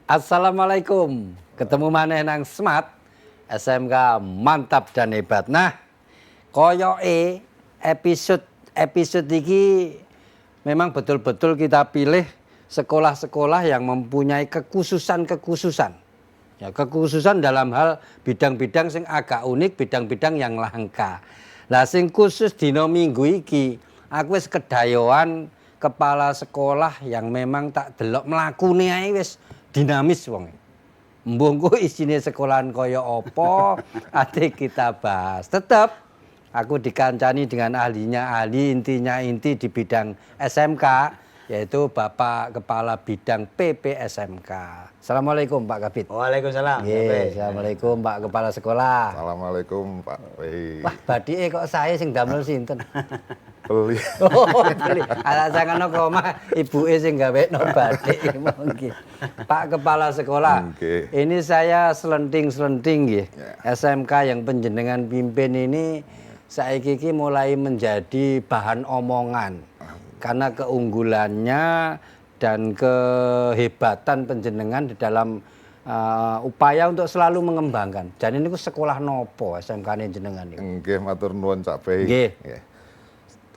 Assalamualaikum. Ketemu maneh nang Smart SMK mantap dan hebat. Nah, koyoke episode iki memang betul-betul kita pilih sekolah-sekolah yang mempunyai kekhususan. Ya, kekhususan dalam hal bidang-bidang sing agak unik, bidang-bidang yang langka. Lah sing khusus dina minggu iki, aku wis kedayoan kepala sekolah yang memang tak delok mlakune ae wis dinamis wong. Mbuh engko isine sekolahan kaya apa ate kita bahas. Tetep aku dikancani dengan ahli inti di bidang SMK yaitu Bapak Kepala Bidang PPSMK. Assalamualaikum Pak Kabid. Waalaikumsalam. Assalamualaikum Pak Kepala Sekolah. Assalamualaikum Pak Wei. Wah, badike kok saya sing damel sinten? Beli. Oh, beli. Alasan ana koma ibuke sing gawekno batik mongki. Pak Kepala Sekolah. Okay. Ini saya selenting-selenting nggih. SMK yang panjenengan pimpin ini saiki iki mulai menjadi bahan omongan. Karena keunggulannya dan kehebatan panjenengan di dalam upaya untuk selalu mengembangkan. Dan ini sekolah nopo SMK-ne jenengan iki? Nggih matur nuwun Cak Pei. Nggih.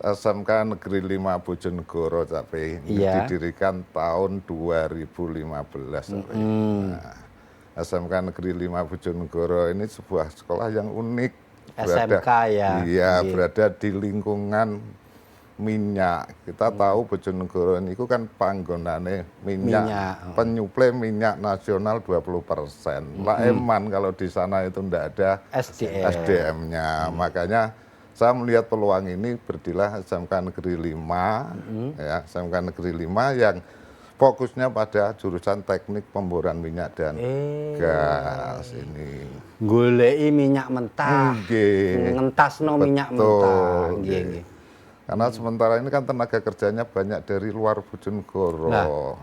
SMK Negeri 5 Bojonegoro Cak Pei. Iya. Didirikan tahun 2015 Cak Pei. Nah, SMK Negeri 5 Bojonegoro ini sebuah sekolah yang unik. SMK ya. Iya, berada di lingkungan minyak. Kita tahu Bojonegoro ini kan panggonane minyak. Penyuplai minyak nasional 20%. Lah eman kalau di sana itu ndak ada SDM-nya. Makanya saya melihat peluang ini berdirilah SMK Negeri 5, ya, SMK Negeri 5 yang fokusnya pada jurusan teknik pemboran minyak dan gas ini. Goleki minyak mentah. Ngentasno minyak mentah. Nggih. Karena sementara ini kan tenaga kerjanya banyak dari luar Bojonegoro. Nah,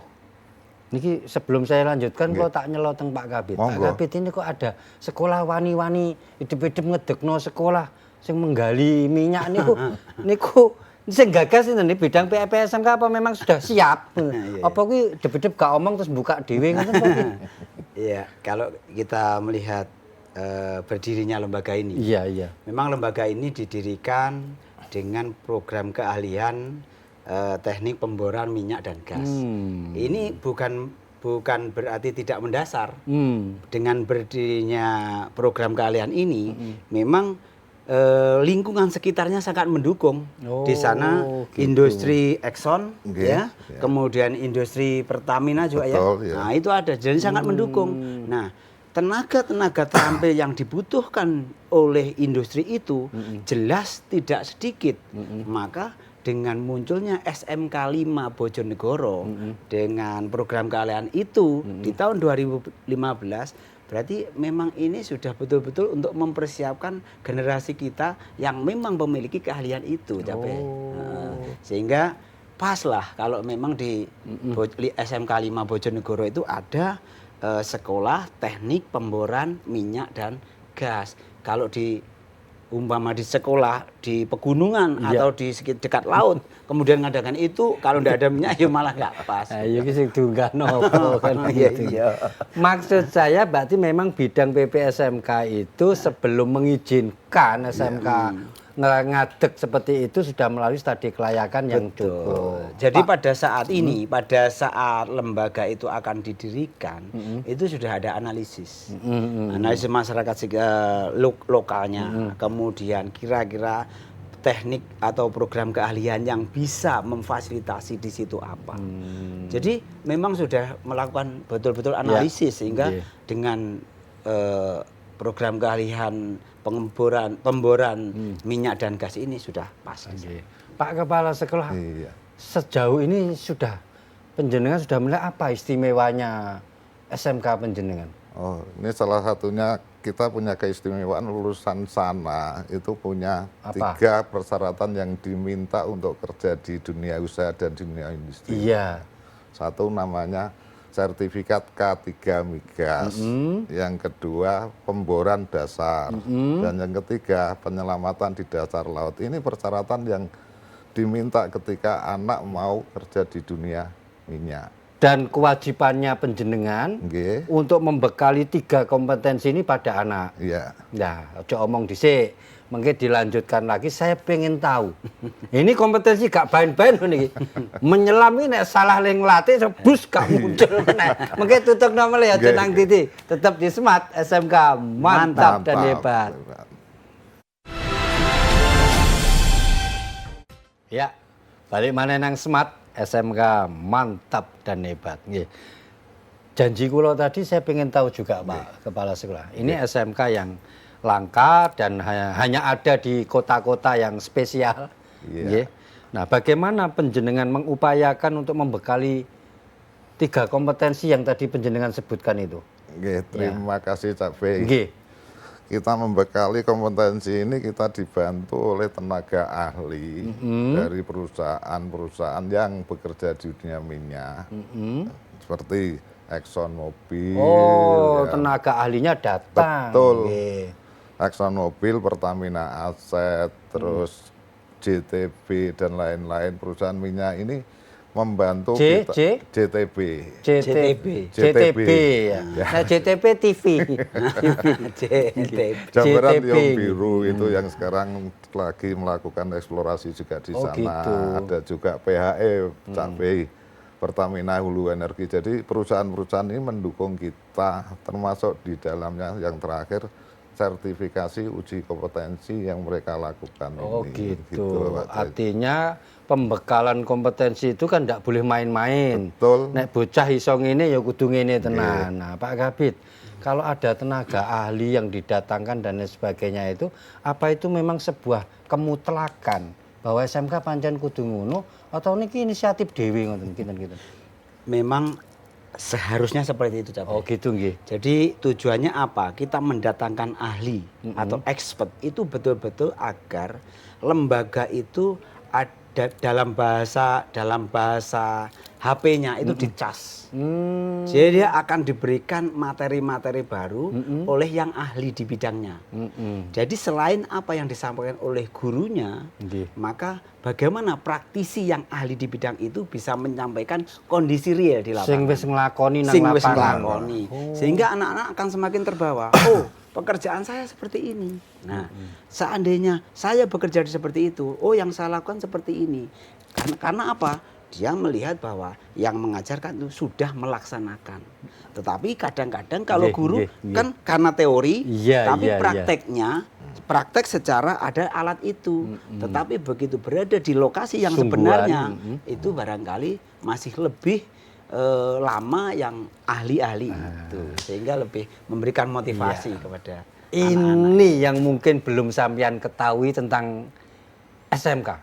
niki sebelum saya lanjutkan kalau tak nyeloteng Pak Kabid. Pak Kabid ini kok ada sekolah wani-wani hidup-hidup ngedekno sekolah sing menggali minyak niku sing gagas ini bidang PPSMK apa memang sudah siap? Apa kuwi hidup-hidup gak omong terus buka dhewe ngoten kok? Iya, kalau kita melihat berdirinya lembaga ini. Iya. Memang lembaga ini didirikan dengan program keahlian teknik pemboran minyak dan gas. Ini bukan berarti tidak mendasar. Dengan berdirinya program keahlian ini, memang lingkungan sekitarnya sangat mendukung. Di sana industri Exxon, kemudian industri Pertamina juga Nah itu ada, jadi sangat mendukung. Nah, tenaga terampil yang dibutuhkan oleh industri itu jelas tidak sedikit. Maka dengan munculnya SMK 5 Bojonegoro dengan program keahlian itu di tahun 2015, berarti memang ini sudah betul-betul untuk mempersiapkan generasi kita yang memang memiliki keahlian itu. Sehingga pas lah kalau memang di SMK 5 Bojonegoro itu ada sekolah teknik pemboran minyak dan gas. Kalau umpama di sekolah di pegunungan atau di dekat laut, kemudian ngadakan itu, kalau tidak ada minyak ya malah nggak pas. Ayo sing dunggahno kan gitu. Maksud saya berarti memang bidang PPSMK itu sebelum mengizinkan SMK ngadeg seperti itu sudah melalui studi kelayakan yang cukup. Jadi pada saat ini, pada saat lembaga itu akan didirikan, itu sudah ada analisis. Analisis masyarakat lokalnya, kemudian kira-kira teknik atau program keahlian yang bisa memfasilitasi di situ apa. Jadi memang sudah melakukan betul-betul analisis sehingga dengan program keahlian pemboran minyak dan gas ini sudah pas. Pak Kepala Sekolah, sejauh ini penjenengan sudah melihat apa istimewanya SMK penjenengan? Oh, ini salah satunya kita punya keistimewaan lulusan sana itu punya 3 persyaratan yang diminta untuk kerja di dunia usaha dan dunia industri. Iya. Satu namanya sertifikat K3 Migas, yang kedua pemboran dasar, dan yang ketiga penyelamatan di dasar laut. Ini persyaratan yang diminta ketika anak mau kerja di dunia minyak. dan kewajibannya penjenengan Nggih. untuk membekali 3 kompetensi ini pada anak. Iya. Nah, ojo omong dhisik. Mungkin dilanjutkan lagi, saya pengen tahu. Ini kompetensi gak bain-bain nih. Menyelam ini nek salah leng latih sebus gak muncul kena. Mungkin tutup nomor ya Jenang Titi. Tetap di Smart SMK mantap dan hebat. Ya, balik mana nang Smart SMK mantap dan hebat. Nggih. Janji kula tadi saya pengen tahu juga Pak Kepala Sekolah. Ini SMK yang langka dan hanya ada di kota-kota yang spesial. Iya. Nah, bagaimana penjenengan mengupayakan untuk membekali 3 kompetensi yang tadi penjenengan sebutkan itu? Nggih, terima kasih Cak Bey. Nggih. Kita membekali kompetensi ini kita dibantu oleh tenaga ahli dari perusahaan-perusahaan yang bekerja di dunia minyak. Seperti Exxon Mobil. Oh, ya. tenaga ahlinya datang. Betul. Nggih. Exxon Mobil, Pertamina Aset, terus JTB dan lain-lain perusahaan minyak ini membantu kita. JTB. JTB ya. Nah, JTB TV. Jabatan JTB. Yang Biru itu yang sekarang lagi melakukan eksplorasi juga di sana. Gitu. Ada juga PHE, Cabai, Pertamina Hulu Energi. Jadi perusahaan-perusahaan ini mendukung kita, termasuk di dalamnya yang terakhir sertifikasi uji kompetensi yang mereka lakukan Oh ini. gitu. Pak. Artinya pembekalan kompetensi itu kan tidak boleh main-main. Betul. Nek bocah iso ngene ya kudu ngene tenan. Nah, Pak Kabid, kalau ada tenaga ahli yang didatangkan dan lain sebagainya itu, apa itu memang sebuah kemutlakan bahwa SMK pancen kudu ngono atau niki inisiatif dhewe ngoten kinten-kinten? Memang seharusnya seperti itu, Cak. Oh gitu nggih. Jadi tujuannya apa? Kita mendatangkan ahli atau expert itu betul-betul agar lembaga itu ada dalam bahasa HP-nya itu dicas. Jadi dia akan diberikan materi-materi baru oleh yang ahli di bidangnya. Jadi selain apa yang disampaikan oleh gurunya, maka bagaimana praktisi yang ahli di bidang itu bisa menyampaikan kondisi real di lapangan. Sing wis nglakoni nang Sing wis lapangan. nglakoni. Sehingga anak-anak akan semakin terbawa. Oh, pekerjaan saya seperti ini. Nah, seandainya saya bekerja seperti itu, oh yang saya lakukan seperti ini. Karena apa? Dia melihat bahwa yang mengajarkan itu sudah melaksanakan. Tetapi kadang-kadang kalau guru kan karena teori, tapi prakteknya praktek secara ada alat itu. Tetapi begitu berada di lokasi yang sebenarnya itu barangkali masih lebih lama yang ahli-ahli itu, sehingga lebih memberikan motivasi kepada ini yang mungkin belum sampean ketahui tentang SMK.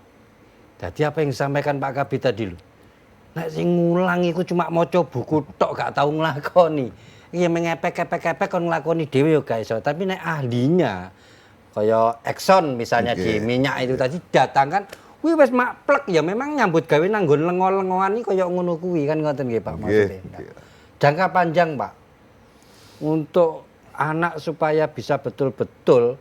Jadi apa yang disampaikan Pak Kabid tadi lho. Nek sing ngulang iku cuma maca buku tok gak tau nglakoni. Iya mengepek-epek-epek kon nglakoni dhewe yo gak iso, tapi nek ahlinya kaya Exxon misalnya di minyak itu tadi datangkan kuwi wis maplek ya memang nyambut gawe nang nggon lengo-lengoan iki kaya ngono kuwi kan ngoten nggih Pak maksudnya. Jangka panjang Pak. Untuk anak supaya bisa betul-betul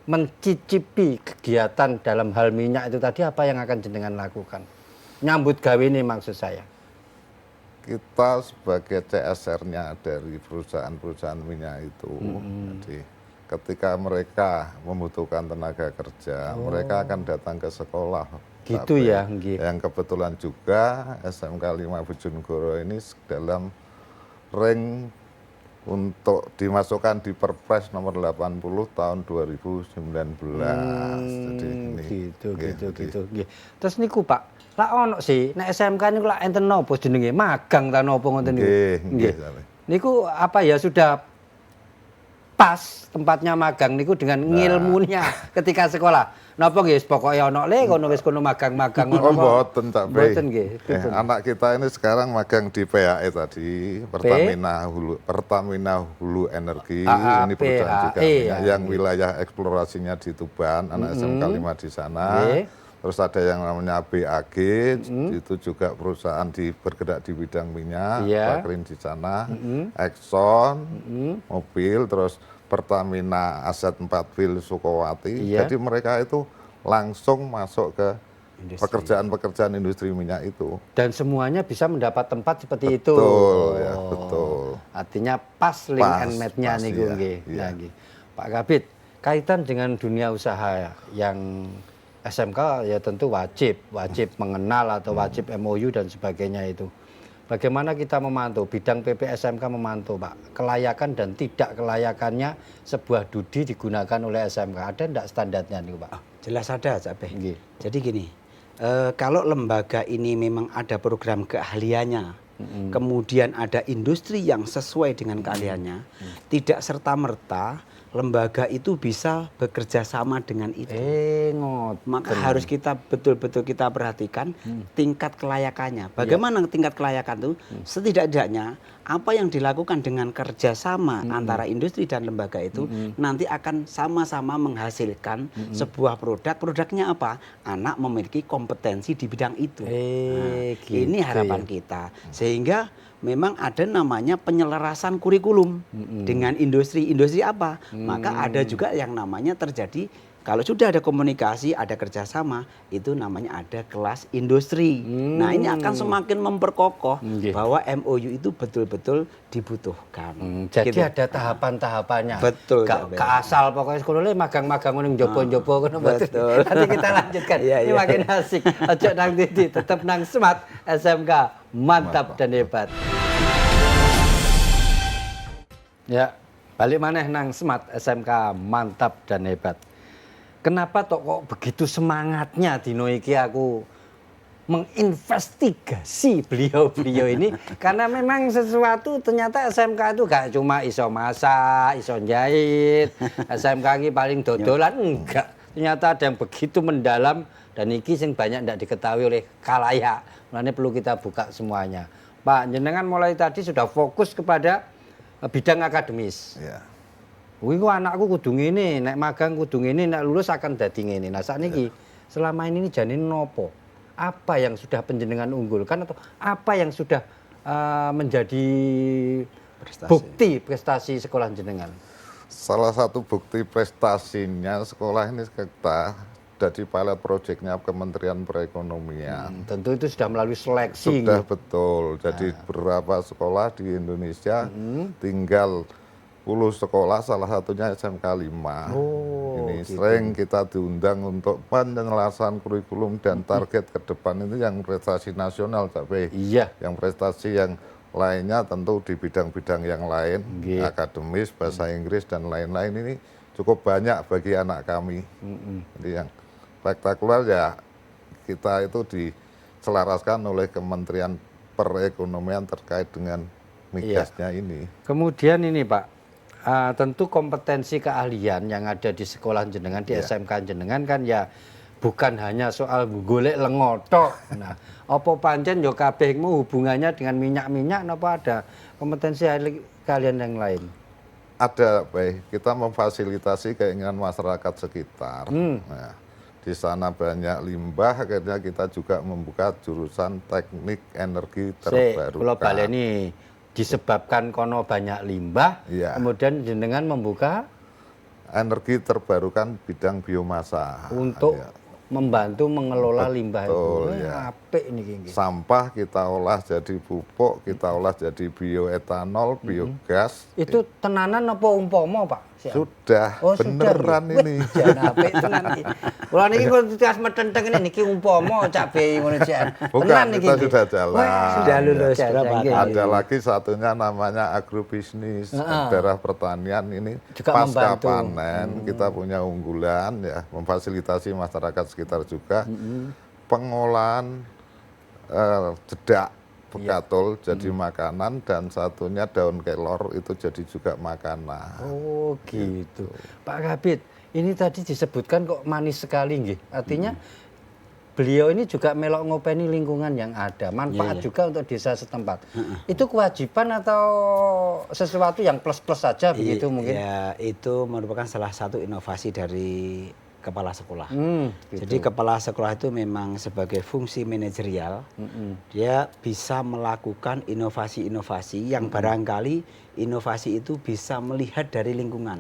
mencicipi kegiatan dalam hal minyak itu tadi apa yang akan jenengan lakukan? Nyambut gawe ini maksud saya. Kita sebagai CSR-nya dari perusahaan-perusahaan minyak itu, jadi ketika mereka membutuhkan tenaga kerja, mereka akan datang ke sekolah. Gitu ya, yang kebetulan juga SMK 5 Bojonegoro ini dalam ring untuk dimasukkan di Perpres nomor 80 tahun 2019. Jadi ini gitu. Terus niku Pak, lah ono sih nek SMK niku lak enten napa jenenge magang ta napa ngoten niku. Nggih. Niku apa ya sudah pas tempatnya magang niku dengan ngilmunya ketika sekolah. Napa nggih pokoke ono le kono wis kono magang-magang ngono. Mboten Cak Bey. Mboten nggih. Anak kita ini sekarang magang di PHE tadi, Pertamina Hulu Energi, ini perusahaan juga yang wilayah eksplorasinya di Tuban, anak SMK 5 di sana. Terus ada yang namanya BAG, itu juga perusahaan bergerak di bidang minyak, Bakrin di sana, Exxon, Mobil, terus Pertamina Aset 4 Wil Sukowati. Jadi mereka itu langsung masuk ke pekerjaan-pekerjaan industri minyak itu. Dan semuanya bisa mendapat tempat seperti itu. Betul, ya, betul. Artinya pas link and match-nya pas, nih iya, nggih. iya. Nah, nggih. Pak Kabid, kaitan dengan dunia usaha yang SMK ya tentu wajib mengenal atau wajib MOU dan sebagainya itu. Bagaimana kita memantau, bidang PPSMK memantau Pak, kelayakan dan tidak kelayakannya sebuah dudi digunakan oleh SMK. Ada enggak standarnya nih Pak? Jelas ada, Cak Beh. Nggih. Jadi gini, kalau lembaga ini memang ada program keahliannya, kemudian ada industri yang sesuai dengan keahliannya, tidak serta-merta lembaga itu bisa bekerja sama dengan itu. Maka harus kita betul-betul kita perhatikan tingkat kelayakannya. Bagaimana tingkat kelayakan itu? Setidaknya apa yang dilakukan dengan kerjasama antara industri dan lembaga itu nanti akan sama-sama menghasilkan sebuah produk. Produknya apa? Anak memiliki kompetensi di bidang itu. Gitu Ini harapan kita. Sehingga memang ada namanya penyelarasan kurikulum dengan industri. Industri apa? Maka ada juga yang namanya terjadi kalau sudah ada komunikasi, ada kerjasama, itu namanya ada kelas industri. Nah ini akan semakin memperkokoh bahwa MOU itu betul-betul dibutuhkan. Jadi Gitu. ada tahapan-tahapannya. Betul. Gak asal pokoknya sekolah magang-magang ning jopo-jopo kono mboten. betul. Nanti kita lanjutkan. Iya, Ini iya. makin asik. Ojo nang titi, tetap nang Smart SMK mantap dan hebat. Ya, balik maneh nang Smart SMK mantap dan hebat. Kenapa kok begitu semangatnya dino iki aku menginvestigasi beliau-beliau ini karena memang sesuatu ternyata SMK itu gak cuma iso masak, iso jahit, SMK ini paling dodolan enggak. Ternyata ada yang begitu mendalam dan iki sing banyak ndak diketahui oleh khalayak. Makanya perlu kita buka semuanya. Pak, jenengan mulai tadi sudah fokus kepada bidang akademis. Ya. Wih, anakku kudu ngene, nek magang kudu ngene, nek lulus akan dadi ngene. Nah, sakniki selama ini jane nopo? Apa yang sudah panjenengan unggulkan atau apa yang sudah menjadi bukti prestasi sekolah jenengan? Salah satu bukti prestasinya sekolah ini kita jadi pilot projectnya Kementerian Perekonomian. Tentu itu sudah melalui seleksi. Sudah betul. Jadi beberapa sekolah di Indonesia tinggal 10 sekolah, salah satunya SMK 5. Ini gitu. sering kita diundang untuk penyelarasan kurikulum dan target ke depan itu yang prestasi nasional, Cak Bey. Iya. Yang prestasi yang lainnya tentu di bidang-bidang yang lain, akademis, bahasa Inggris dan lain-lain ini cukup banyak bagi anak kami. Jadi yang spektakuler ya kita itu diselaraskan oleh Kementerian Perekonomian terkait dengan migasnya ini. Kemudian ini Pak, tentu kompetensi keahlian yang ada di sekolah jenengan, di SMK jenengan kan ya bukan hanya soal golek lengo tok. Nah, apa pancen yo kabehmu hubungannya dengan minyak-minyak napa ada kompetensi keahlian yang lain? Ada, baik. Kita memfasilitasi keinginan masyarakat sekitar. Nah, di sana banyak limbah, akhirnya kita juga membuka jurusan teknik energi terbarukan. Kalau baleni disebabkan kono banyak limbah, kemudian jenengan membuka energi terbarukan bidang biomasa. untuk membantu mengelola limbah itu. Ya. Apik niki nggih. Sampah kita olah jadi pupuk, kita olah jadi bioetanol, biogas. Itu tenanan apa umpama, Pak? Sudah, beneran sudah. ini. Jan apik tenan iki. Kula niki kok tugas metenteng niki umpama Cak Bey ngono jan. Bukan, kita sudah jalan. Sudah lulus Jan, berapa jan, kali? Ada lagi satunya namanya agrobisnis, daerah pertanian ini Juga pasca membantu. panen kita punya unggulan ya, memfasilitasi masyarakat sekitar juga pengolahan jedak bekatul jadi makanan dan satunya daun kelor itu jadi juga makanan. Oh, gitu. Pak Kabid, ini tadi disebutkan kok manis sekali nggih. Artinya beliau ini juga melok ngopeni lingkungan yang ada, manfaat juga untuk desa setempat. Itu kewajiban atau sesuatu yang plus-plus saja begitu mungkin? Ya, itu merupakan salah satu inovasi dari kepala sekolah. Gitu. Jadi kepala sekolah itu memang sebagai fungsi manajerial, dia bisa melakukan inovasi-inovasi yang barangkali inovasi itu bisa melihat dari lingkungan.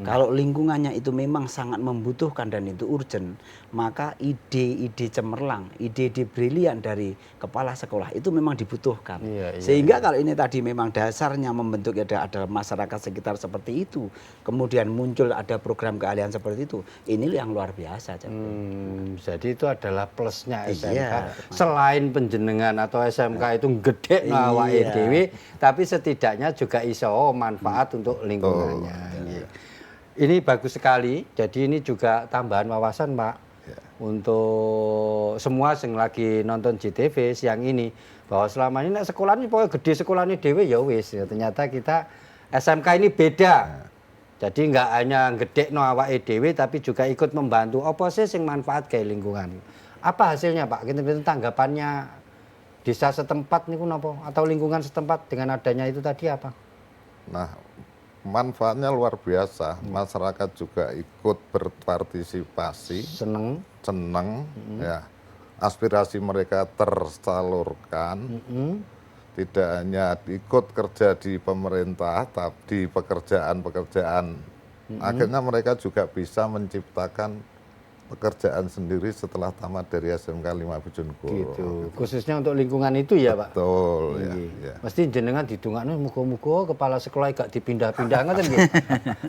Kalau lingkungannya itu memang sangat membutuhkan dan itu urgent, maka ide-ide cemerlang, ide-ide brilian dari kepala sekolah itu memang dibutuhkan. Iya, iya, Sehingga kalau ini tadi memang dasarnya membentuk ada masyarakat sekitar seperti itu, kemudian muncul ada program keahlian seperti itu, ini yang luar biasa. Jadi itu adalah plusnya SMK. Iya. Selain penjenengan atau SMK itu gede awake Iya. dhewe, tapi setidaknya juga iso manfaat untuk lingkungannya. Nggih. Ini bagus sekali. Jadi ini juga tambahan wawasan, Pak. Untuk semua yang lagi nonton JTV siang ini, bahwa selama ini nek sekolah ini pokoknya gede sekolah ini dewe ya wis. Ya, ternyata kita SMK ini beda. Jadi nggak hanya gede no awake dhewe tapi juga ikut membantu apa sih sing manfaat ke lingkungan. Apa hasilnya, Pak? Kita tanggapannya desa setempat niku napa atau lingkungan setempat dengan adanya itu tadi apa? Nah, manfaatnya luar biasa. Masyarakat juga ikut berpartisipasi, Seneng. senang, ya. Aspirasi mereka tersalurkan. Tidak hanya ikut kerja di pemerintah, tapi di pekerjaan-pekerjaan. Akhirnya mereka juga bisa menciptakan pekerjaan sendiri setelah tamat dari SMK 5 Bojonegoro. Gitu. Khususnya untuk lingkungan itu ya, Pak. Betul, ya. Nggih. Ya. Mesti jenengan didongakno muga-muga kepala sekolah gak dipindah-pindah ngoten nggih.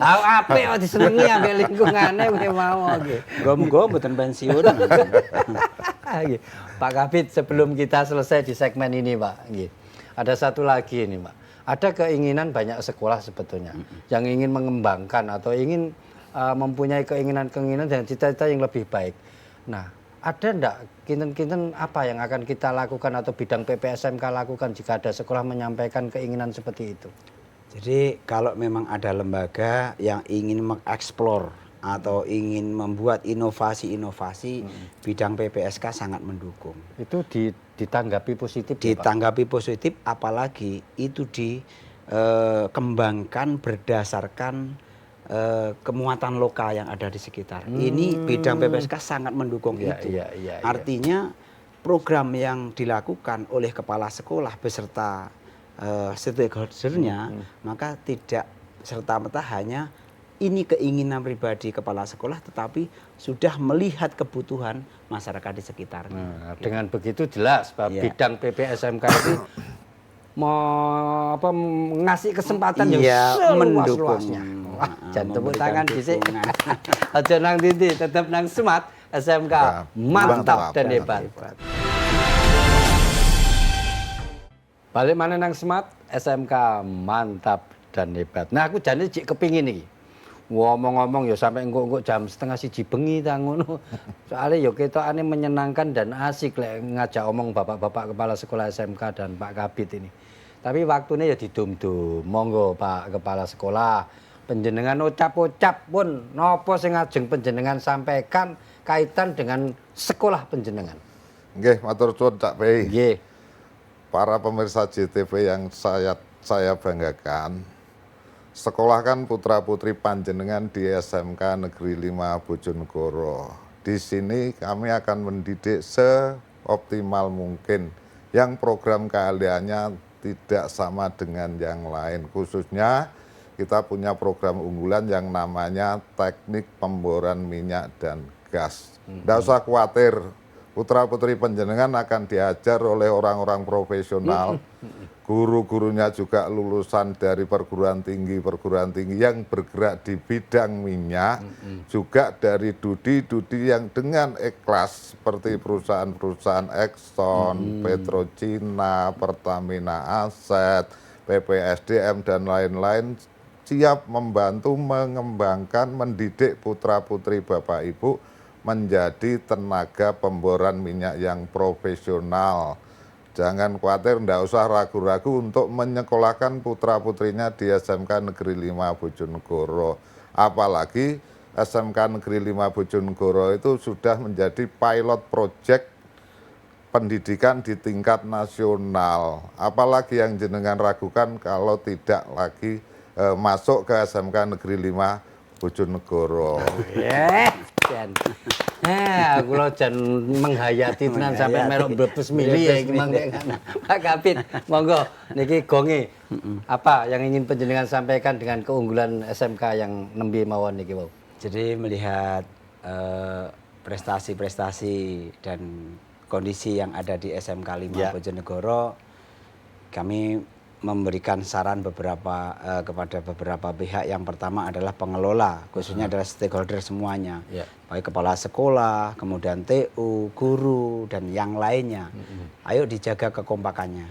Apik kok disenengi ambek lingkungane kuwi mau nggih. Muga-muga mboten pensiun. Nggih. Pak Kabid, sebelum kita selesai di segmen ini, Pak, nggih. Ada satu lagi ini, Pak. Ada keinginan banyak sekolah sebetulnya yang ingin mengembangkan atau ingin mempunyai keinginan-keinginan dan cita-cita yang lebih baik. Nah, ada enggak kinten-kinten apa yang akan kita lakukan atau bidang PPSMK lakukan jika ada sekolah menyampaikan keinginan seperti itu? Jadi kalau memang ada lembaga yang ingin mengeksplor atau ingin membuat inovasi-inovasi, bidang PPSK sangat mendukung. Itu ditanggapi positif ya, Pak? Ditanggapi positif, apalagi itu dikembangkan berdasarkan kemuatan lokal yang ada di sekitar. Ini bidang PPSK sangat mendukung Iya, itu. iya, iya, iya. Artinya program yang dilakukan oleh kepala sekolah beserta stakeholder-nya, maka tidak serta-merta hanya ini keinginan pribadi kepala sekolah, tetapi sudah melihat kebutuhan masyarakat di sekitarnya. Nah, dengan begitu jelas bahwa Iya. bidang PPSMK itu ngasih kesempatan yang Iya, seluas-luasnya. mendukung. Wah, jangan tepuk Memberikan tangan di sini. dukungan. Aja nang titi, tetap nang Smart SMK Ya, mantap mantap dan dan hebat. Balik mana nang Smart SMK mantap dan hebat. Nah, aku jane cik kepingin iki. Ngomong-ngomong ya sampai engko jam 1:30 bengi ta ngono. Soale ya ketokane menyenangkan dan asik lek ngajak omong bapak-bapak kepala sekolah SMK dan Pak Kabid ini. Tapi waktunya ya didum-dum. Monggo Pak Kepala Sekolah, panjenengan ucap-ucap pun napa sing ajeng panjenengan sampaikan kaitan dengan sekolah panjenengan. Nggih, matur suwun Cak Pei. Nggih. Para pemirsa JTV yang saya banggakan, sekolahkan putra-putri panjenengan di SMK Negeri 5 Bojonegoro. Di sini kami akan mendidik seoptimal mungkin yang program keahliannya tidak sama dengan yang lain. Khususnya kita punya program unggulan yang namanya teknik pemboran minyak dan gas. Tidak usah khawatir, putra-putri panjenengan akan diajar oleh orang-orang profesional. Guru-gurunya juga lulusan dari perguruan tinggi yang bergerak di bidang minyak, juga dari dudi-dudi yang dengan ikhlas seperti perusahaan-perusahaan Exxon, Petrocina, Pertamina Aset, PPSDM dan lain-lain siap membantu mengembangkan, mendidik putra-putri Bapak Ibu menjadi tenaga pemboran minyak yang profesional. Jangan khawatir, tidak usah ragu-ragu untuk menyekolahkan putra-putrinya di SMK Negeri 5 Bojonegoro. Apalagi SMK Negeri 5 Bojonegoro itu sudah menjadi pilot project pendidikan di tingkat nasional. Apalagi yang jenengan ragukan kalau tidak lagi masuk ke SMK Negeri 5 Bojonegoro. Sen. Kula jan menghayati tenan sampai melok mlebes mili ya iki mangke. Pak Kapit, monggo niki gonge. Apa yang ingin panjenengan sampaikan dengan keunggulan SMK yang nembe mawon niki wau? Jadi melihat prestasi-prestasi dan kondisi yang ada di SMK 5 Bojonegoro, kami memberikan saran kepada beberapa pihak. Yang pertama adalah pengelola, khususnya adalah stakeholder semuanya, baik kepala sekolah, kemudian TU, guru, dan yang lainnya. Ayo dijaga kekompakannya,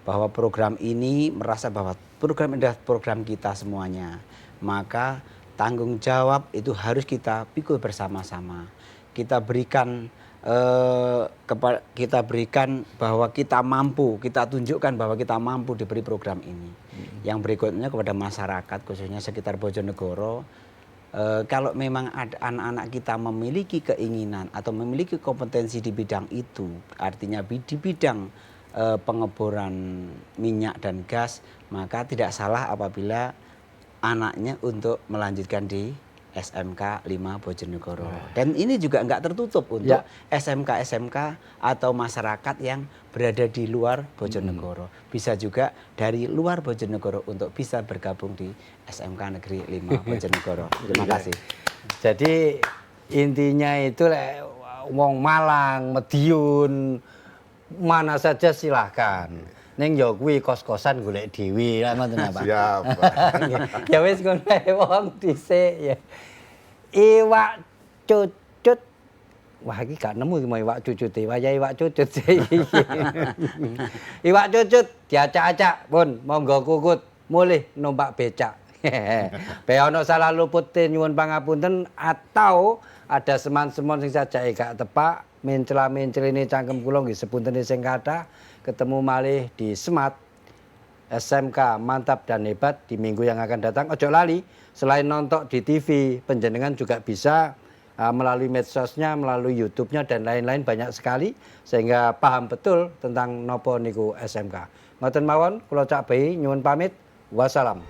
bahwa program ini merasa bahwa program ini adalah program kita semuanya. Maka tanggung jawab itu harus kita pikul bersama-sama. Kita berikan bahwa kita mampu, kita tunjukkan bahwa kita mampu diberi program ini. Yang berikutnya kepada masyarakat khususnya sekitar Bojonegoro, kalau memang ada anak-anak kita memiliki keinginan atau memiliki kompetensi di bidang itu, artinya di bidang pengeboran minyak dan gas, maka tidak salah apabila anaknya untuk melanjutkan di SMK 5 Bojonegoro. Dan ini juga nggak tertutup untuk SMK-SMK atau masyarakat yang berada di luar Bojonegoro. Bisa juga dari luar Bojonegoro untuk bisa bergabung di SMK Negeri 5 Bojonegoro. Terima kasih. Jadi intinya itu wong Malang, Madiun, mana saja silahkan. Ning ya kuwi kos-kosan golek dhewe lah ngoten apa. Siap. Ya wis ngono ae wong dhisik ya. Iwak cucut. Wah iki gak nemu iki iwak cucute, waya iwak cucut. Iwak cucut diacak-acak pun monggo kukut mulih numpak becak. Be ana salah lupute nyuwun pangapunten atau ada seman-semon sing sajake gak tepak, mencela-menceline cangkem kula nggih sepuntene sing kathah. Ketemu malih di Smart SMK Mantap dan Hebat di minggu yang akan datang. Ojo lali, selain nonton di TV, penjenengan juga bisa melalui medsosnya, melalui YouTube-nya dan lain-lain banyak sekali sehingga paham betul tentang nopo niku SMK. Ngoten mawon, kula Cak Bayi nyuwun pamit. Wassalam.